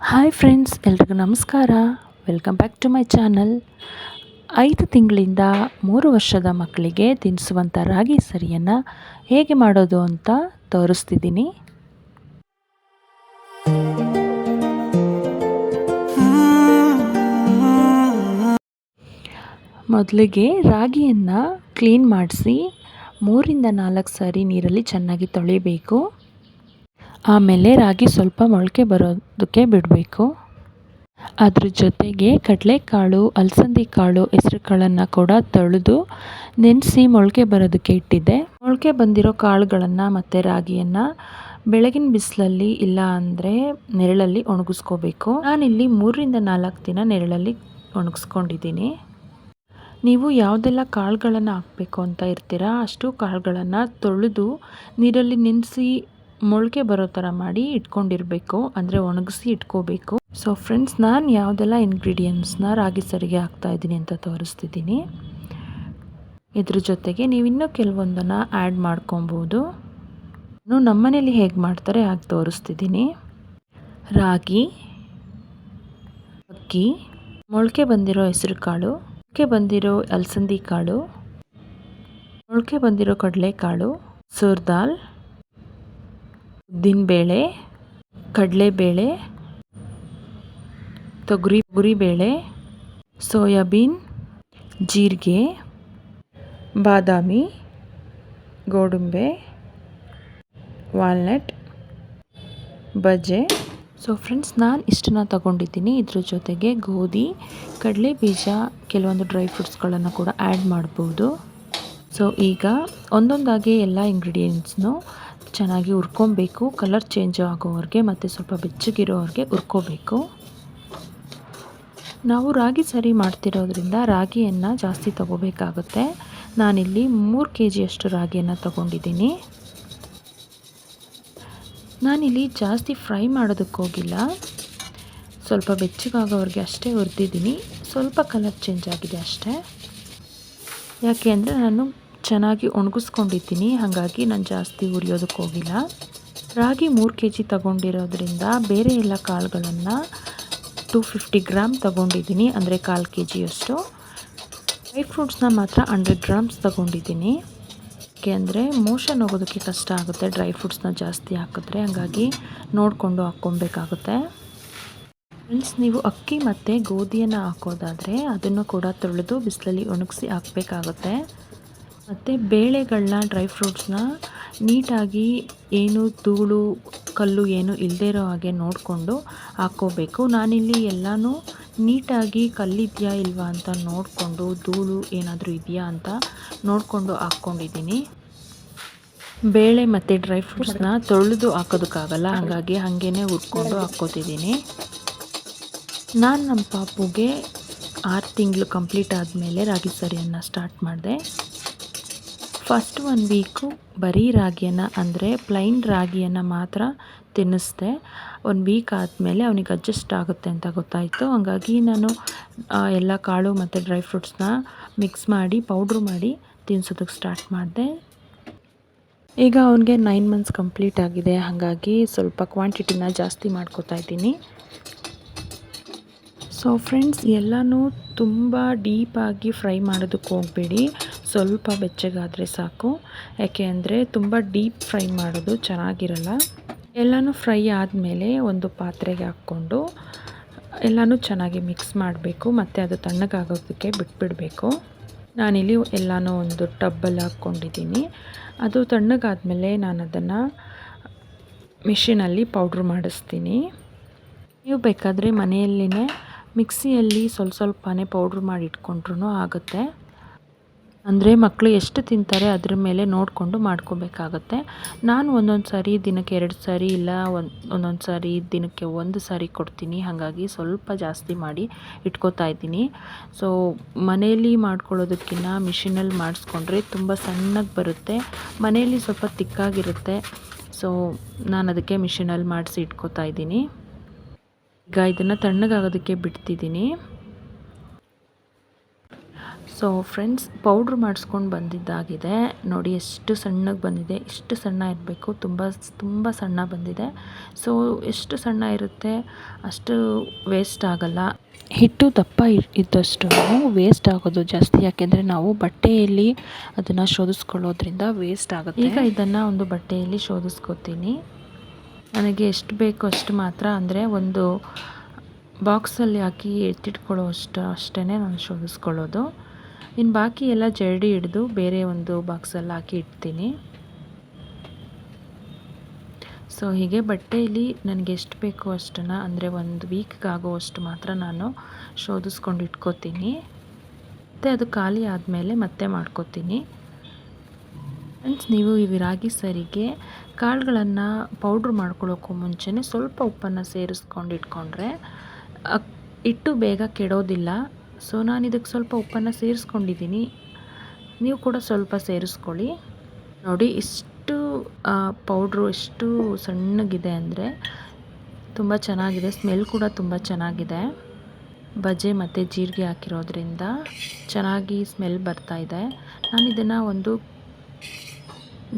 Hi friends, ಎಲ್ರಿಗೂ ನಮಸ್ಕಾರ. Welcome back to my channel. 5 ತಿಂಗಳಿಂದ 3 ವರ್ಷದ ಮಕ್ಕಳಿಗೆ ತಿನ್ನಿಸುವಂಥ ರಾಗಿ ಸರಿಯನ್ನು ಹೇಗೆ ಮಾಡೋದು ಅಂತ ತೋರಿಸ್ತಿದ್ದೀನಿ. ಮೊದಲಿಗೆ ರಾಗಿಯನ್ನು ಕ್ಲೀನ್ ಮಾಡಿಸಿ 3ರಿಂದ 4 ಸಾರಿ ನೀರಲ್ಲಿ ಚೆನ್ನಾಗಿ ತೊಳಿಬೇಕು. ಆಮೇಲೆ ರಾಗಿ ಸ್ವಲ್ಪ ಮೊಳಕೆ ಬರೋದಕ್ಕೆ ಬಿಡಬೇಕು. ಅದ್ರ ಜೊತೆಗೆ ಕಡಲೆಕಾಳು, ಅಲಸಂದಿ ಕಾಳು, ಹೆಸರು ಕಾಳನ್ನು ಕೂಡ ತೊಳೆದು ನೆನೆಸಿ ಮೊಳಕೆ ಬರೋದಕ್ಕೆ ಇಟ್ಟಿದ್ದೆ. ಮೊಳಕೆ ಬಂದಿರೋ ಕಾಳುಗಳನ್ನು ಮತ್ತು ರಾಗಿಯನ್ನು ಬೆಳಗಿನ ಬಿಸಿಲಲ್ಲಿ ಇಲ್ಲ ಅಂದರೆ ನೆರಳಲ್ಲಿ ಒಣಗಿಸ್ಕೋಬೇಕು. ನಾನಿಲ್ಲಿ 3ರಿಂದ 4 ದಿನ ನೆರಳಲ್ಲಿ ಒಣಗಿಸ್ಕೊಂಡಿದ್ದೀನಿ. ನೀವು ಯಾವುದೆಲ್ಲ ಕಾಳುಗಳನ್ನು ಹಾಕಬೇಕು ಅಂತ ಇರ್ತೀರಾ ಅಷ್ಟು ಕಾಳುಗಳನ್ನು ತೊಳೆದು ನೀರಲ್ಲಿ ನೆನೆಸಿ ಮೊಳಕೆ ಬರೋ ಥರ ಮಾಡಿ ಇಟ್ಕೊಂಡಿರಬೇಕು, ಅಂದರೆ ಒಣಗಿಸಿ ಇಟ್ಕೋಬೇಕು. ಸೊ ಫ್ರೆಂಡ್ಸ್, ನಾನು ಯಾವುದೆಲ್ಲ ಇಂಗ್ರೀಡಿಯೆಂಟ್ಸ್ನ ರಾಗಿ ಸರಿಗೆ ಹಾಕ್ತಾಯಿದ್ದೀನಿ ಅಂತ ತೋರಿಸ್ತಿದ್ದೀನಿ. ಇದ್ರ ಜೊತೆಗೆ ನೀವು ಇನ್ನೂ ಕೆಲವೊಂದನ್ನು ಆ್ಯಡ್ ಮಾಡ್ಕೊಬೋದು. ನಮ್ಮನೇಲಿ ಹೇಗೆ ಮಾಡ್ತಾರೆ ಹಾಗೆ ತೋರಿಸ್ತಿದ್ದೀನಿ. ರಾಗಿ, ಅಕ್ಕಿ, ಮೊಳಕೆ ಬಂದಿರೋ ಹೆಸರು ಕಾಳು, ಮೊಳಕೆ ಬಂದಿರೋ ಅಲಸಂದಿ ಕಾಳು, ಮೊಳಕೆ ಬಂದಿರೋ ಕಡಲೆಕಾಳು, ಸೂರ್ ದಾಲ್, ಉದ್ದಿನಬೇಳೆ, ಕಡಲೆಬೇಳೆ, ತೊಗರಿಬೇಳೆ, ಸೋಯಾಬೀನ್, ಜೀರಿಗೆ, ಬಾದಾಮಿ, ಗೋಡಂಬಿ, ವಾಲ್ನಟ್, ಬಜೆ. ಸೊ ಫ್ರೆಂಡ್ಸ್, ನಾನು ಇಷ್ಟನ್ನು ತಗೊಂಡಿದ್ದೀನಿ. ಇದ್ರ ಜೊತೆಗೆ ಗೋಧಿ, ಕಡಲೆ ಬೀಜ, ಕೆಲವೊಂದು ಡ್ರೈ ಫ್ರೂಟ್ಸ್ಗಳನ್ನು ಕೂಡ ಆ್ಯಡ್ ಮಾಡ್ಬೋದು. ಸೊ ಈಗ ಒಂದೊಂದಾಗಿ ಎಲ್ಲ ಇಂಗ್ರೀಡಿಯೆಂಟ್ಸ್ನು ಚೆನ್ನಾಗಿ ಹುರ್ಕೊಬೇಕು. ಕಲರ್ ಚೇಂಜ್ ಆಗೋವರೆಗೆ ಮತ್ತು ಸ್ವಲ್ಪ ಬೆಚ್ಚಗಿರೋವರೆಗೆ ಹುರ್ಕೋಬೇಕು. ನಾವು ರಾಗಿ ಸರಿ ಮಾಡ್ತಿರೋದ್ರಿಂದ ರಾಗಿಯನ್ನು ಜಾಸ್ತಿ ತಗೋಬೇಕಾಗುತ್ತೆ. ನಾನಿಲ್ಲಿ 3 kg ರಾಗಿಯನ್ನು ತಗೊಂಡಿದ್ದೀನಿ. ನಾನಿಲ್ಲಿ ಜಾಸ್ತಿ ಫ್ರೈ ಮಾಡೋದಕ್ಕೆ ಹೋಗಿಲ್ಲ, ಸ್ವಲ್ಪ ಬೆಚ್ಚಗಾಗೋವರೆಗೆ ಅಷ್ಟೇ ಹುರಿದಿದ್ದೀನಿ. ಸ್ವಲ್ಪ ಕಲರ್ ಚೇಂಜ್ ಆಗಿದೆ ಅಷ್ಟೇ. ಯಾಕೆ ಅಂದರೆ ನಾನು ಚೆನ್ನಾಗಿ ಒಣಗಿಸ್ಕೊಂಡಿದ್ದೀನಿ, ಹಾಗಾಗಿ ನಾನು ಜಾಸ್ತಿ ಹುರಿಯೋದಕ್ಕೆ ಹೋಗಿಲ್ಲ. ರಾಗಿ 3 kg ತಗೊಂಡಿರೋದ್ರಿಂದ ಬೇರೆ ಎಲ್ಲ ಕಾಳುಗಳನ್ನು 250 ಗ್ರಾಮ್ ತಗೊಂಡಿದ್ದೀನಿ, ಅಂದರೆ 1/4 kg. ಡ್ರೈ ಫ್ರೂಟ್ಸ್ನ ಮಾತ್ರ 100 ಗ್ರಾಮ್ಸ್ ತಗೊಂಡಿದ್ದೀನಿ. ಯಾಕೆ ಅಂದರೆ ಮೋಷನ್ ಹೋಗೋದಕ್ಕೆ ಕಷ್ಟ ಆಗುತ್ತೆ ಡ್ರೈ ಫ್ರೂಟ್ಸ್ನ ಜಾಸ್ತಿ ಹಾಕಿದ್ರೆ, ಹಾಗಾಗಿ ನೋಡಿಕೊಂಡು ಹಾಕ್ಕೊಬೇಕಾಗುತ್ತೆ. ಫ್ರೆಂಡ್ಸ್, ನೀವು ಅಕ್ಕಿ ಮತ್ತು ಗೋಧಿಯನ್ನು ಹಾಕೋದಾದರೆ ಅದನ್ನು ಕೂಡ ತೊಳೆದು ಬಿಸಿಲಲ್ಲಿ ಒಣಗಿಸಿ ಹಾಕಬೇಕಾಗುತ್ತೆ. ಮತ್ತು ಬೇಳೆಗಳನ್ನ, ಡ್ರೈ ಫ್ರೂಟ್ಸ್ನ ನೀಟಾಗಿ ಏನು ಧೂಳು ಕಲ್ಲು ಏನು ಇಲ್ಲದೇ ಇರೋ ಹಾಗೆ ನೋಡಿಕೊಂಡು ಹಾಕ್ಕೋಬೇಕು. ನಾನಿಲ್ಲಿ ಎಲ್ಲನೂ ನೀಟಾಗಿ ಕಲ್ಲಿದೆಯಾ ಇಲ್ವಾ ಅಂತ ನೋಡಿಕೊಂಡು, ಧೂಳು ಏನಾದರೂ ಇದೆಯಾ ಅಂತ ನೋಡಿಕೊಂಡು ಹಾಕ್ಕೊಂಡಿದ್ದೀನಿ. ಬೇಳೆ ಮತ್ತು ಡ್ರೈ ಫ್ರೂಟ್ಸ್ನ ತೊಳೆದು ಹಾಕೋದಕ್ಕಾಗಲ್ಲ, ಹಾಗಾಗಿ ಹಾಗೇ ಹುರ್ಕೊಂಡು ಹಾಕ್ಕೋತಿದ್ದೀನಿ. ನಾನು ನಮ್ಮ ಪಾಪುಗೆ 6 ತಿಂಗಳು ಕಂಪ್ಲೀಟ್ ಆದಮೇಲೆ ರಾಗಿ ಸರಿಯನ್ನು ಸ್ಟಾರ್ಟ್ ಮಾಡಿದೆ. ಫಸ್ಟ್ 1 ವೀಕು ಬರೀ ರಾಗಿಯನ್ನು, ಅಂದರೆ ಪ್ಲೈನ್ ರಾಗಿಯನ್ನು ಮಾತ್ರ ತಿನ್ನಿಸ್ದೆ. 1 ವೀಕ್ ಆದಮೇಲೆ ಅವನಿಗೆ ಅಡ್ಜಸ್ಟ್ ಆಗುತ್ತೆ ಅಂತ ಗೊತ್ತಾಯಿತು. ಹಾಗಾಗಿ ನಾನು ಎಲ್ಲ ಕಾಳು ಮತ್ತು ಡ್ರೈ ಫ್ರೂಟ್ಸ್ನ ಮಿಕ್ಸ್ ಮಾಡಿ ಪೌಡ್ರು ಮಾಡಿ ತಿನ್ನಿಸೋದಕ್ಕೆ ಸ್ಟಾರ್ಟ್ ಮಾಡಿದೆ. ಈಗ ಅವನಿಗೆ 9 ಮಂತ್ಸ್ ಕಂಪ್ಲೀಟ್ ಆಗಿದೆ, ಹಾಗಾಗಿ ಸ್ವಲ್ಪ ಕ್ವಾಂಟಿಟಿನ ಜಾಸ್ತಿ ಮಾಡ್ಕೋತಾ ಇದ್ದೀನಿ. ಸೊ ಫ್ರೆಂಡ್ಸ್, ಎಲ್ಲನೂ ತುಂಬ ಡೀಪಾಗಿ ಫ್ರೈ ಮಾಡೋದಕ್ಕೆ ಹೋಗಬೇಡಿ, ಸ್ವಲ್ಪ ಬೆಚ್ಚಗಾದರೆ ಸಾಕು. ಯಾಕೆ ಅಂದರೆ ತುಂಬ ಡೀಪ್ ಫ್ರೈ ಮಾಡೋದು ಚೆನ್ನಾಗಿರಲ್ಲ. ಎಲ್ಲನೂ ಫ್ರೈ ಆದಮೇಲೆ ಒಂದು ಪಾತ್ರೆಗೆ ಹಾಕ್ಕೊಂಡು ಎಲ್ಲನೂ ಚೆನ್ನಾಗಿ ಮಿಕ್ಸ್ ಮಾಡಬೇಕು ಮತ್ತು ಅದು ತಣ್ಣಗಾಗೋದಕ್ಕೆ ಬಿಟ್ಬಿಡಬೇಕು. ನಾನಿಲ್ಲಿ ಎಲ್ಲನೂ ಒಂದು ಟಬ್ಬಲ್ಲಿ ಹಾಕ್ಕೊಂಡಿದ್ದೀನಿ. ಅದು ತಣ್ಣಗಾದಮೇಲೆ ನಾನು ಅದನ್ನು ಮಿಷಿನಲ್ಲಿ ಪೌಡ್ರ್ ಮಾಡಿಸ್ತೀನಿ. ನೀವು ಬೇಕಾದರೆ ಮನೆಯಲ್ಲಿನೇ ಮಿಕ್ಸಿಯಲ್ಲಿ ಸ್ವಲ್ಪನೇ ಪೌಡ್ರ್ ಮಾಡಿ ಇಟ್ಕೊಂಡ್ರೂ ಆಗುತ್ತೆ. ಅಂದರೆ ಮಕ್ಕಳು ಎಷ್ಟು ತಿಂತಾರೆ ಅದ್ರ ಮೇಲೆ ನೋಡಿಕೊಂಡು ಮಾಡ್ಕೋಬೇಕಾಗತ್ತೆ. ನಾನು ಒಂದೊಂದು ಸಾರಿ ದಿನಕ್ಕೆ 2 ಸಾರಿ, ಇಲ್ಲ ಒಂದೊಂದು ಸಾರಿ ದಿನಕ್ಕೆ 1 ಸಾರಿ ಕೊಡ್ತೀನಿ. ಹಾಗಾಗಿ ಸ್ವಲ್ಪ ಜಾಸ್ತಿ ಮಾಡಿ ಇಟ್ಕೋತಾ ಇದ್ದೀನಿ. ಸೊ ಮನೆಯಲ್ಲಿ ಮಾಡ್ಕೊಳ್ಳೋದಕ್ಕಿಂತ ಮಿಷಿನಲ್ಲಿ ಮಾಡಿಸ್ಕೊಂಡ್ರೆ ತುಂಬ ಸಣ್ಣಗೆ ಬರುತ್ತೆ, ಮನೆಯಲ್ಲಿ ಸ್ವಲ್ಪ ತಿಕ್ಕಾಗಿರುತ್ತೆ. ಸೊ ನಾನು ಅದಕ್ಕೆ ಮಿಷಿನಲ್ಲಿ ಮಾಡಿಸಿ ಇಟ್ಕೋತಾ ಇದ್ದೀನಿ. ಈಗ ಇದನ್ನು ತಣ್ಣಗಾಗೋದಕ್ಕೆ ಬಿಡ್ತಿದ್ದೀನಿ. ಸೊ ಫ್ರೆಂಡ್ಸ್, ಪೌಡ್ರ್ ಮಾಡಿಸ್ಕೊಂಡು ಬಂದಿದ್ದಾಗಿದೆ. ನೋಡಿ ಎಷ್ಟು ಸಣ್ಣಗೆ ಬಂದಿದೆ. ಇಷ್ಟು ಸಣ್ಣ ಇರಬೇಕು, ತುಂಬ ಸಣ್ಣ ಬಂದಿದೆ. ಸೊ ಎಷ್ಟು ಸಣ್ಣ ಇರುತ್ತೆ ಅಷ್ಟು ವೇಸ್ಟ್ ಆಗಲ್ಲ. ಹಿಟ್ಟು ದಪ್ಪ ಇದ್ದಷ್ಟು ವೇಸ್ಟ್ ಆಗೋದು ಜಾಸ್ತಿ, ಯಾಕೆಂದರೆ ನಾವು ಬಟ್ಟೆಯಲ್ಲಿ ಅದನ್ನು ಶೋಧಿಸ್ಕೊಳ್ಳೋದ್ರಿಂದ ವೇಸ್ಟ್ ಆಗುತ್ತೆ. ಈಗ ಇದನ್ನು ಒಂದು ಬಟ್ಟೆಯಲ್ಲಿ ಶೋಧಿಸ್ಕೊತೀನಿ. ನನಗೆ ಎಷ್ಟು ಬೇಕೋ ಅಷ್ಟು ಮಾತ್ರ, ಅಂದರೆ ಒಂದು ಬಾಕ್ಸಲ್ಲಿ ಹಾಕಿ ಎತ್ತಿಟ್ಕೊಳ್ಳೋ ಅಷ್ಟೇ ನಾನು ಶೋಧಿಸ್ಕೊಳ್ಳೋದು. ಇನ್ನು ಬಾಕಿ ಎಲ್ಲ ಜರಡಿ ಹಿಡಿದು ಬೇರೆ ಒಂದು ಬಾಕ್ಸಲ್ಲಿ ಹಾಕಿ ಇಡ್ತೀನಿ. ಸೊ ಹೀಗೆ ಬಟ್ಟೆಯಲ್ಲಿ ನನಗೆ ಎಷ್ಟು ಬೇಕೋ ಅಷ್ಟನ್ನು, ಅಂದರೆ ಒಂದು ವೀಕ್ಗೆ ಆಗೋವಷ್ಟು ಮಾತ್ರ ನಾನು ಶೋಧಿಸ್ಕೊಂಡು ಇಟ್ಕೋತೀನಿ. ಮತ್ತು ಅದು ಖಾಲಿ ಆದಮೇಲೆ ಮತ್ತೆ ಮಾಡ್ಕೋತೀನಿ. ಫ್ರೆಂಡ್ಸ್, ನೀವು ಈ ರಾಗಿ ಸರಿಗೆ ಕಾಳುಗಳನ್ನು ಪೌಡ್ರ್ ಮಾಡ್ಕೊಳ್ಳೋಕ್ಕೂ ಮುಂಚೆನೇ ಸ್ವಲ್ಪ ಉಪ್ಪನ್ನು ಸೇರಿಸ್ಕೊಂಡು ಇಟ್ಕೊಂಡ್ರೆ ಹಿಟ್ಟು ಬೇಗ ಕೆಡೋದಿಲ್ಲ. ಸೊ ನಾನು ಇದಕ್ಕೆ ಸ್ವಲ್ಪ ಉಪ್ಪನ್ನು ಸೇರಿಸ್ಕೊಂಡಿದ್ದೀನಿ. ನೀವು ಕೂಡ ಸ್ವಲ್ಪ ಸೇರಿಸ್ಕೊಳ್ಳಿ. ನೋಡಿ, ಇಷ್ಟು ಪೌಡ್ರು ಎಷ್ಟು ಸಣ್ಣಗಿದೆ ಅಂದರೆ ತುಂಬ ಚೆನ್ನಾಗಿದೆ. ಸ್ಮೆಲ್ ಕೂಡ ತುಂಬ ಚೆನ್ನಾಗಿದೆ. ಬಜೆ ಮತ್ತು ಜೀರಿಗೆ ಹಾಕಿರೋದ್ರಿಂದ ಚೆನ್ನಾಗಿ ಸ್ಮೆಲ್ ಬರ್ತಾಯಿದೆ. ನಾನು ಇದನ್ನು ಒಂದು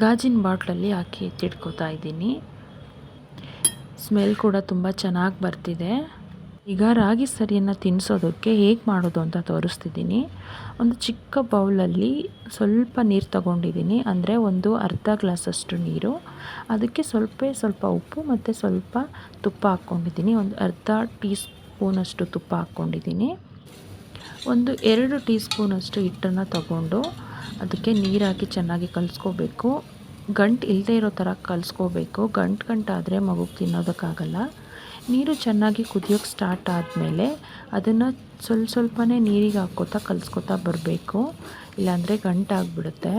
ಗಾಜಿನ ಬಾಟ್ಲಲ್ಲಿ ಹಾಕಿ ಎತ್ತಿಟ್ಕೋತಾ ಇದ್ದೀನಿ. ಸ್ಮೆಲ್ ಕೂಡ ತುಂಬ ಚೆನ್ನಾಗಿ ಬರ್ತಿದೆ. ಈಗ ರಾಗಿ ಸರಿಯನ್ನು ತಿನ್ನಿಸೋದಕ್ಕೆ ಹೇಗೆ ಮಾಡೋದು ಅಂತ ತೋರಿಸ್ತಿದ್ದೀನಿ. ಒಂದು ಚಿಕ್ಕ ಬೌಲಲ್ಲಿ ಸ್ವಲ್ಪ ನೀರು ತಗೊಂಡಿದ್ದೀನಿ, ಅಂದರೆ ಒಂದು ಅರ್ಧ ಗ್ಲಾಸಷ್ಟು ನೀರು. ಅದಕ್ಕೆ ಸ್ವಲ್ಪ ಉಪ್ಪು ಮತ್ತು ಸ್ವಲ್ಪ ತುಪ್ಪ ಹಾಕ್ಕೊಂಡಿದ್ದೀನಿ. ಒಂದು ಅರ್ಧ ಟೀ ಸ್ಪೂನಷ್ಟು ತುಪ್ಪ ಹಾಕ್ಕೊಂಡಿದ್ದೀನಿ. ಒಂದು 2 ಟೀ ಸ್ಪೂನಷ್ಟು ಹಿಟ್ಟನ್ನು ತಗೊಂಡು ಅದಕ್ಕೆ ನೀರು ಹಾಕಿ ಚೆನ್ನಾಗಿ ಕಲಿಸ್ಕೋಬೇಕು. ಗಂಟು ಇಲ್ಲದೆ ಇರೋ ಥರ ಕಲಿಸ್ಕೋಬೇಕು. ಗಂಟಾದರೆ ಮಗುಗೆ ತಿನ್ನೋದಕ್ಕಾಗಲ್ಲ. ನೀರು ಚೆನ್ನಾಗಿ ಕುದಿಯೋಕ್ಕೆ ಸ್ಟಾರ್ಟ್ ಆದಮೇಲೆ ಅದನ್ನು ಸ್ವಲ್ಪನೇ ನೀರಿಗೆ ಹಾಕ್ಕೋತಾ ಕಲಿಸ್ಕೋತಾ ಬರಬೇಕು, ಇಲ್ಲಾಂದರೆ ಗಂಟಾಗಿಬಿಡುತ್ತೆ.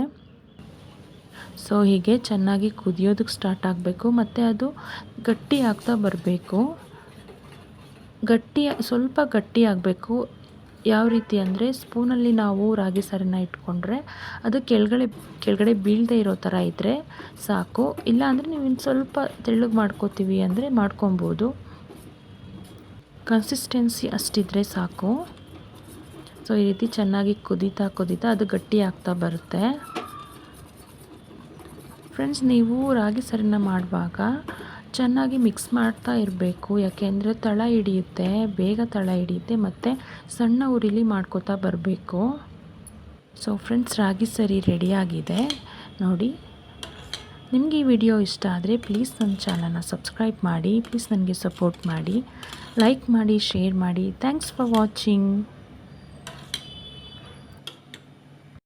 ಸೊ ಹೀಗೆ ಚೆನ್ನಾಗಿ ಕುದಿಯೋದಕ್ಕೆ ಸ್ಟಾರ್ಟ್ ಆಗಬೇಕು ಮತ್ತು ಅದು ಗಟ್ಟಿ ಆಗ್ತಾ ಬರಬೇಕು. ಸ್ವಲ್ಪ ಗಟ್ಟಿ ಆಗಬೇಕು. ಯಾವ ರೀತಿ ಅಂದರೆ, ಸ್ಪೂನಲ್ಲಿ ನಾವು ರಾಗಿ ಸಾರನ್ನ ಇಟ್ಕೊಂಡ್ರೆ ಅದು ಕೆಳಗಡೆ ಬೀಳದೇ ಇರೋ ಥರ ಇದ್ದರೆ ಸಾಕು. ಇಲ್ಲ ಅಂದರೆ ನೀವು ಇನ್ನು ಸ್ವಲ್ಪ ತೆಳ್ಳಗೆ ಮಾಡ್ಕೋತೀವಿ ಅಂದರೆ ಮಾಡ್ಕೊಬೋದು. ಕನ್ಸಿಸ್ಟೆನ್ಸಿ ಅಷ್ಟಿದ್ರೆ ಸಾಕು. ಸೊ ಈ ರೀತಿ ಚೆನ್ನಾಗಿ ಕುದೀತಾ ಅದು ಗಟ್ಟಿ ಆಗ್ತಾ ಬರುತ್ತೆ. ಫ್ರೆಂಡ್ಸ್, ನೀವು ರಾಗಿ ಸಾರನ್ನ ಮಾಡುವಾಗ ಚೆನ್ನಾಗಿ ಮಿಕ್ಸ್ ಮಾಡ್ತಾ ಇರಬೇಕು, ಯಾಕೆಂದರೆ ಬೇಗ ತಳ ಹಿಡಿಯುತ್ತೆ ಮತ್ತು ಸಣ್ಣ ಉರಿಲಿ ಮಾಡ್ಕೋತಾ ಬರಬೇಕು. ಸೊ ಫ್ರೆಂಡ್ಸ್, ರಾಗಿ ಸರಿ ರೆಡಿಯಾಗಿದೆ ನೋಡಿ. ನಿಮಗೆ ಈ ವಿಡಿಯೋ ಇಷ್ಟ ಆದರೆ ಪ್ಲೀಸ್ ನನ್ನ ಚಾನಲ್ನ ಸಬ್ಸ್ಕ್ರೈಬ್ ಮಾಡಿ. ಪ್ಲೀಸ್ ನನಗೆ ಸಪೋರ್ಟ್ ಮಾಡಿ, ಲೈಕ್ ಮಾಡಿ, ಶೇರ್ ಮಾಡಿ. Thanks for watching.